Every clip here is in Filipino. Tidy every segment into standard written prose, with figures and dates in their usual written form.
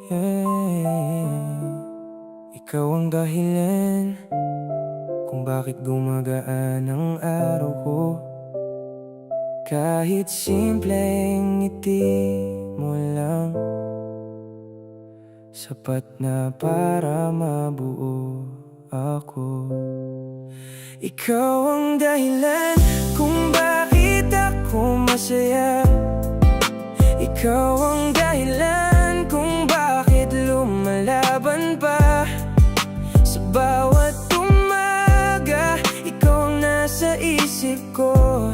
Ikaw ang dahilan kung bakit gumagaan ang araw ko. Kahit simpleng ngiti mo lang, sapat na para mabuo ako. Ikaw ang dahilan kung bakit ako masaya. Ikaw ang dahilan kung bakit lumalaban pa. Sa bawat umaga, ikaw ang nasa isip ko.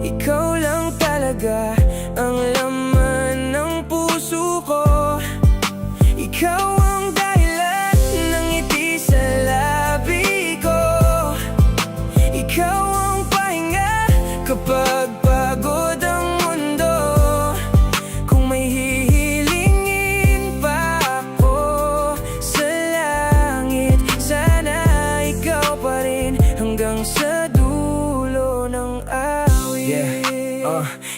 Ikaw lang talaga ang laman ng puso ko. Ikaw ang dahilan ng ngiti sa labi ko. Ikaw ang pahinga kapag pagod ang mundo. Kung may hihilingin pa ako sa langit, sana ikaw pa rin hanggang sa dulo ng awit.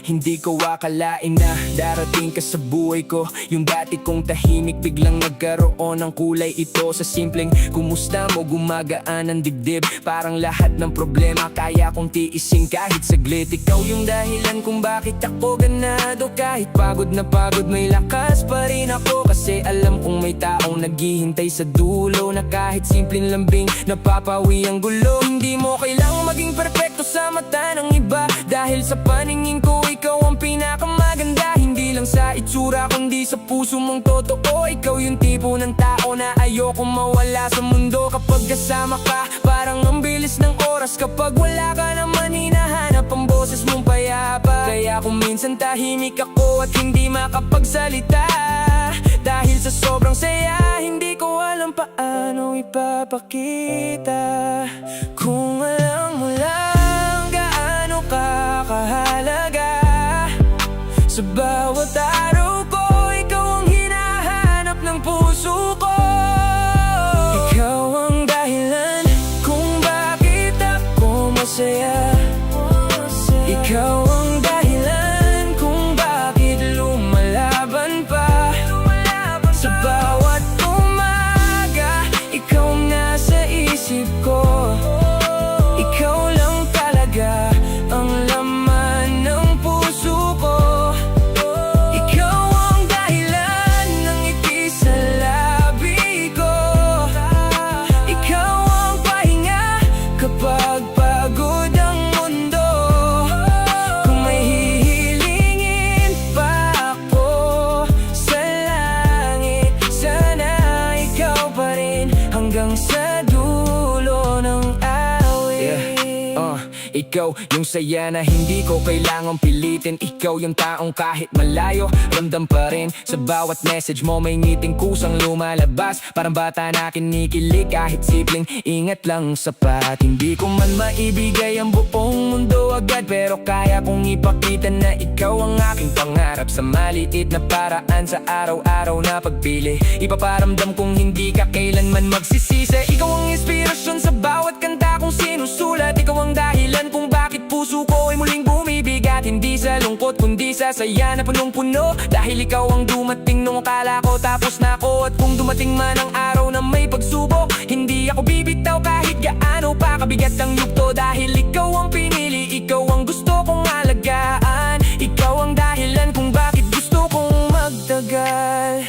Hindi ko akalain na darating ka sa buhay ko. Yung dati kong tahimik biglang nagkaroon ng kulay. Ito sa simpleng kumusta mo, gumagaan ang dibdib. Parang lahat ng problema kaya kong tiisin kahit saglit. Ikaw yung dahilan kung bakit ako ganado. Kahit pagod na pagod, may lakas pa rin ako. Kasi alam kong may taong naghihintay sa dulo, na kahit simpleng lambing napapawi ang gulo. Hindi mo kailangang maging perfecto sa mata ng iba, dahil sa paningin ko ikaw ang pinakamaganda. Hindi lang sa itsura kundi sa puso mong totoo. Ikaw yung tipo ng tao na ayokong mawala sa mundo. Kapag kasama ka, parang ang bilis ng oras. Kapag wala ka naman, hinahanap ang boses mong payapa. Kaya kung minsan tahimik ako at hindi makapagsalita, dahil sa sobrang saya, hindi ko alam paano ipapakita. Kung alam mo lang gaano ka kahalaga, sa bawat araw ko, ikaw ang hinahanap ng puso ko. Ikaw ang dahilan kung bakit ako masaya. Ikaw ang dahilan kung bakit lumalaban pa. Sa bawat umaga, ikaw ang nasa isip ko. Ikaw lang talaga ang laman ng puso ko. Ikaw ang dahilan ng ngiti sa labi ko. Ikaw ang pahinga kapag pagod ang mundo. Kung may hihilingin pa ako sa langit, sana ikaw pa rin hanggang sa dulo ng awit. Ikaw yung saya na hindi ko kailangang pilitin. Ikaw yung taong kahit malayo, ramdam pa rin. Sa bawat message mo may ngiting kusang lumalabas. Parang bata na kinikilig kahit simpleng ingat lang sapat. Hindi ko man maibigay ang buong mundo agad, pero kaya kong ipakita na ikaw ang aking pangarap. Sa maliit na paraan sa araw-araw na pagpili, ipaparamdam kong hindi ka kailanman magsisisi. Ikaw ang inspirasyon sa bawat kanta kong sinusulat. Ikaw ang dahilan kung bakit puso ko ay muling bumibigat. Hindi sa lungkot kundi sa saya na punong-puno, dahil ikaw ang dumating nung akala ko tapos na ako. At kung dumating man ang araw na may pagsubok, hindi ako bibitaw kahit gaano pa kabigat ang yugto. Dahil ikaw ang pinili, ikaw ang gusto kong alagaan. Ikaw ang dahilan kung bakit gusto kong magtagal.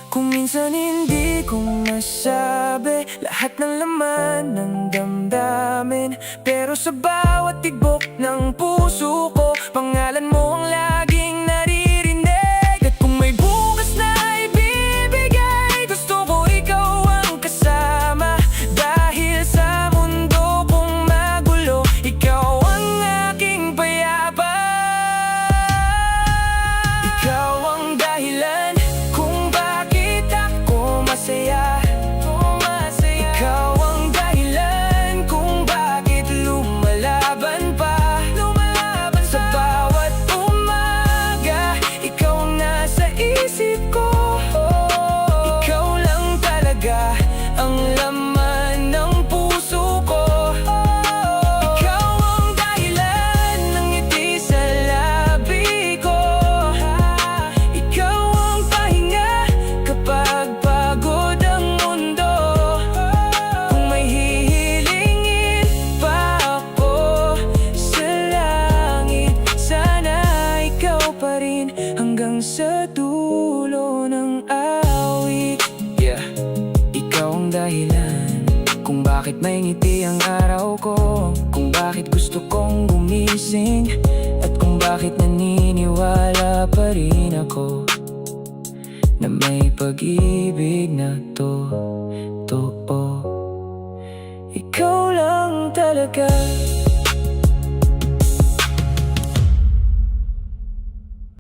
Kung minsan hindi ko masabi lahat ng laman ng damdamin, pero sa bawat tibok ng puso ko, pangalan mo ang laging naririnig. At kung may bukas na ibibigay, gusto ko ikaw ang kasama. Dahil sa mundo kong magulo, ikaw ang aking payapa. Ikaw ang dahilan kung bakit ako masaya. Ikaw ang dahilan kung bakit lumalaban pa. Sa bawat umaga, bakit may ngiti ang araw ko, kung bakit gusto kong gumising, at kung bakit naniniwala pa rin ako na may pag-ibig na to.